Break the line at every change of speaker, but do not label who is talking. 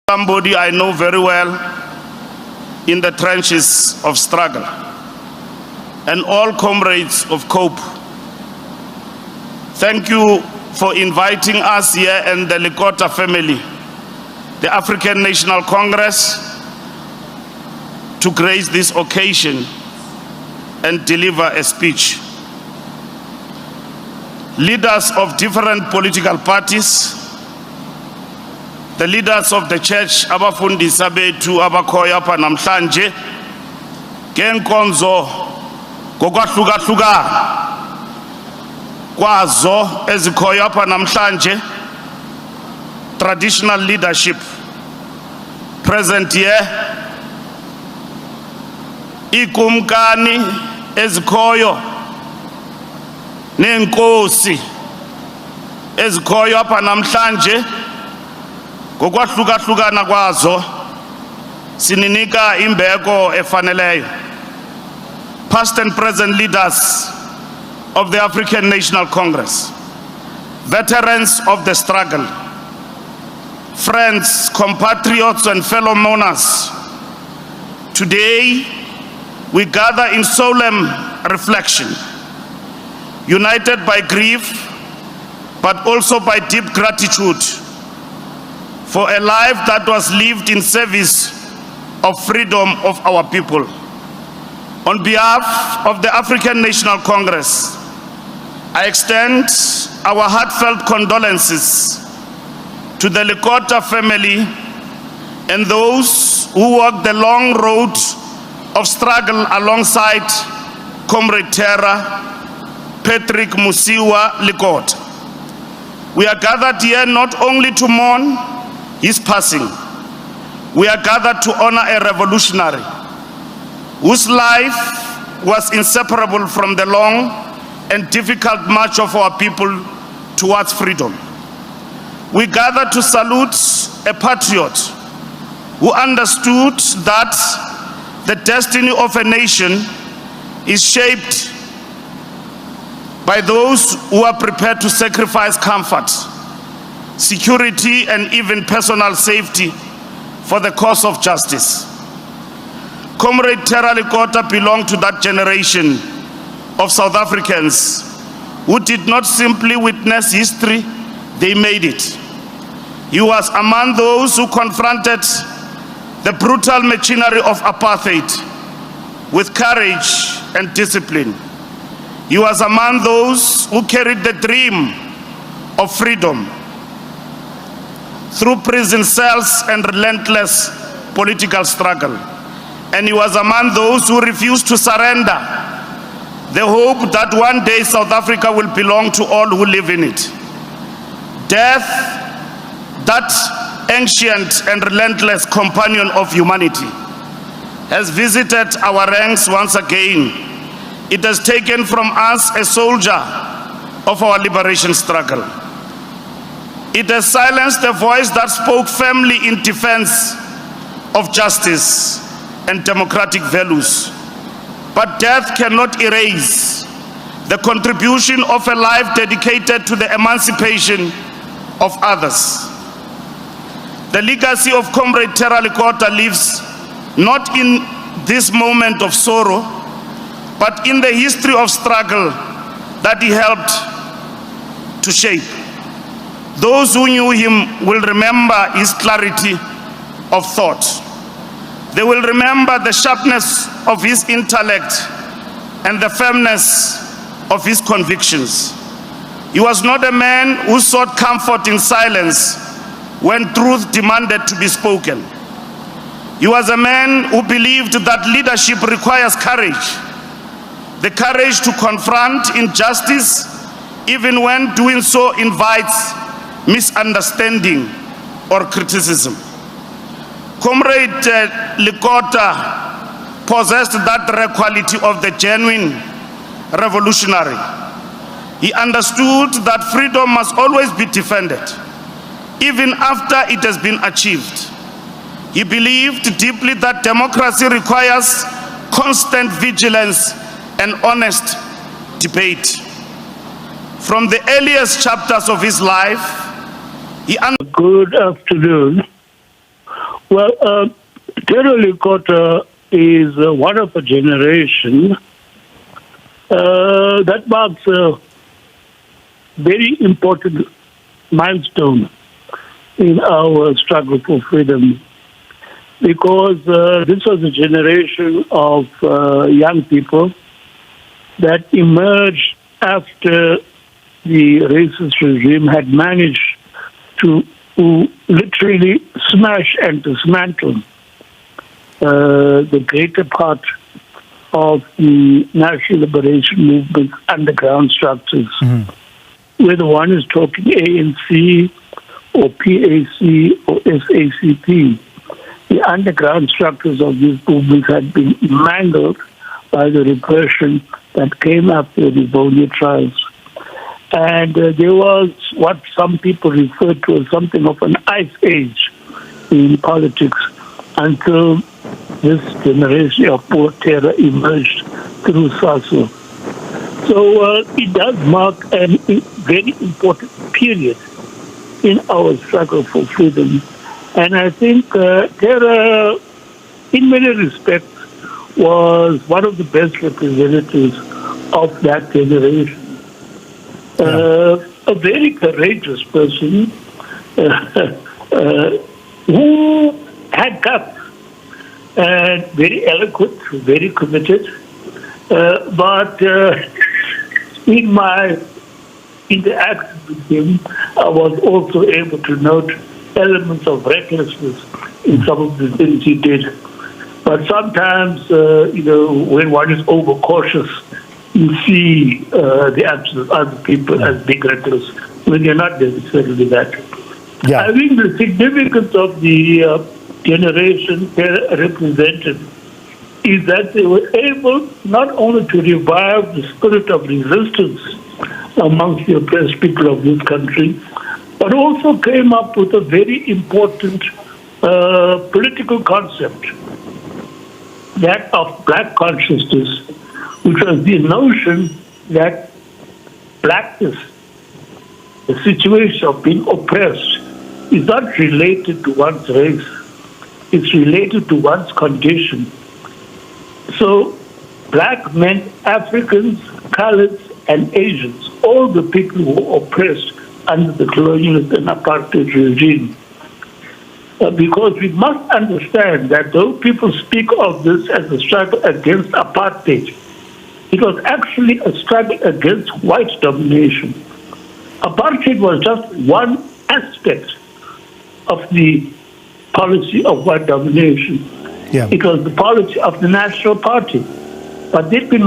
Somebody I know very well in the trenches of struggle, and all comrades of COPE. Thank you for inviting us here and the Lekota family, the African National Congress, to grace this occasion and deliver a speech. Leaders of different political parties, the leaders of the church, abafundisi bethu abakhoya apha namhlanje ngenkonzo ngokwahlukahlukana kwazo ezikhoya apha namhlanje, traditional leadership present here, ikumkani ezikhoyo nenkosi ezikhoyo apha namhlanje ngokwahlukahlukana kwazo sininika imbeko efaneleyo. Past and present leaders of the African National Congress, veterans of the struggle, friends, compatriots and fellow mourners, today we gather in solemn reflection, united by grief but also by deep gratitude for a life that was lived in service of freedom of our people. On behalf of the African National Congress, I extend our heartfelt condolences to the Lekota family and those who walked the long road of struggle alongside Comrade Terra Patrick Mosiuoa Lekota. We are gathered here not only to mourn his passing, we are gathered to honor a revolutionary whose life was inseparable from the long and difficult march of our people towards freedom. We gather to salute a patriot who understood that the destiny of a nation is shaped by those who are prepared to sacrifice comfort, security, and even personal safety for the cause of justice. Comrade Terra Lekota belonged to that generation of South Africans who did not simply witness history, they made it. He was among those who confronted the brutal machinery of apartheid with courage and discipline. He was among those who carried the dream of freedom through prison cells and relentless political struggle. And he was among those who refused to surrender the hope that one day South Africa will belong to all who live in it. Death, that ancient and relentless companion of humanity, has visited our ranks once again. It has taken from us a soldier of our liberation struggle. It has silenced the voice that spoke firmly in defense of justice and democratic values. But death cannot erase the contribution of a life dedicated to the emancipation of others. The legacy of Comrade Terra Lekota lives not in this moment of sorrow, but in the history of struggle that he helped to shape. Those who knew him will remember his clarity of thought. They will remember the sharpness of his intellect and the firmness of his convictions. He was not a man who sought comfort in silence when truth demanded to be spoken. He was a man who believed that leadership requires courage, the courage to confront injustice even when doing so invites misunderstanding or criticism. Comrade Lekota possessed that rare quality of the genuine revolutionary. He understood that freedom must always be defended, even after it has been achieved. He believed deeply that democracy requires constant vigilance and honest debate. From the earliest chapters of his life,
Good afternoon. Well, Fikile Lekota is one of a generation that marks a very important milestone in our struggle for freedom, because this was a generation of young people that emerged after the racist regime had managed to literally smash and dismantle the greater part of the National Liberation Movement's underground structures. Mm-hmm. Whether one is talking ANC or PAC or SACP, the underground structures of these movements had been mangled by the repression that came after the Bologna trials. And there was what some people refer to as something of an ice age in politics until this generation of poor terror emerged through SASO. So it does mark a very important period in our struggle for freedom. And I think terror, in many respects, was one of the best representatives of that generation. A very courageous person who had guts and very eloquent, very committed. But in my interaction with him, I was also able to note elements of recklessness in some of the things he did. But sometimes, when one is overcautious, you see the absence of other people as being reckless when you're not necessarily that. Yeah. I think the significance of the generation represented is that they were able not only to revive the spirit of resistance amongst the oppressed people of this country, but also came up with a very important political concept, that of black consciousness, which was the notion that blackness, the situation of being oppressed, is not related to one's race. It's related to one's condition. So black meant Africans, coloureds, and Asians, all the people who were oppressed under the colonialist and apartheid regime. Because we must understand that though people speak of this as a struggle against apartheid, it was actually a struggle against white domination. Apartheid was just one aspect of the policy of white domination. Yeah. It was the policy of the National Party. But they've been